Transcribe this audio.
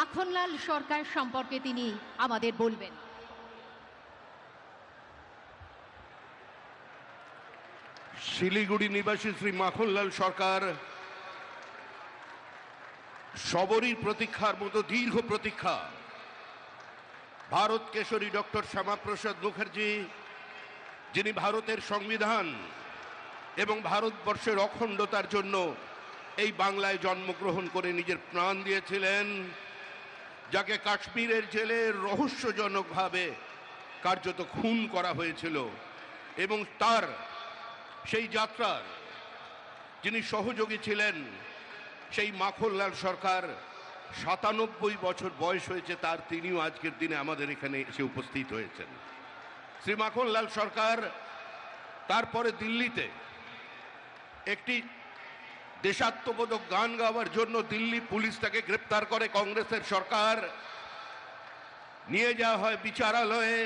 মাখনলাল সরকার সম্পর্কে তিনি আমাদের বলবেন। শিলিগুড়ি নিবাসী শ্রী মাখনলাল সরকার সবরই প্রতীক্ষার মতো দীর্ঘ প্রতীক্ষা। ভারত কেশরী ডক্টর শ্যামাপ্রসাদ মুখার্জি, যিনি ভারতের সংবিধান এবং ভারতবর্ষের অখণ্ডতার জন্য এই বাংলায় জন্মগ্রহণ করে নিজের প্রাণ দিয়েছিলেন, যাকে কাশ্মীরের জেলে রহস্যজনকভাবে কার্যত খুন করা হয়েছিল, এবং তার সেই যাত্রার যিনি সহযোগী ছিলেন, সেই মাখনলাল সরকার ৯৭ বছর বয়স হয়েছে তার, তিনিও আজকের দিনে আমাদের এখানে এসে উপস্থিত হয়েছেন। শ্রী মাখনলাল সরকার তারপরে দিল্লিতে একটি দেশাত্মবোধক গান গাওয়ার জন্য দিল্লি পুলিশ তাকে গ্রেপ্তার করে। কংগ্রেসের সরকার নিয়ে যাওয়া হয় বিচারালয়ে।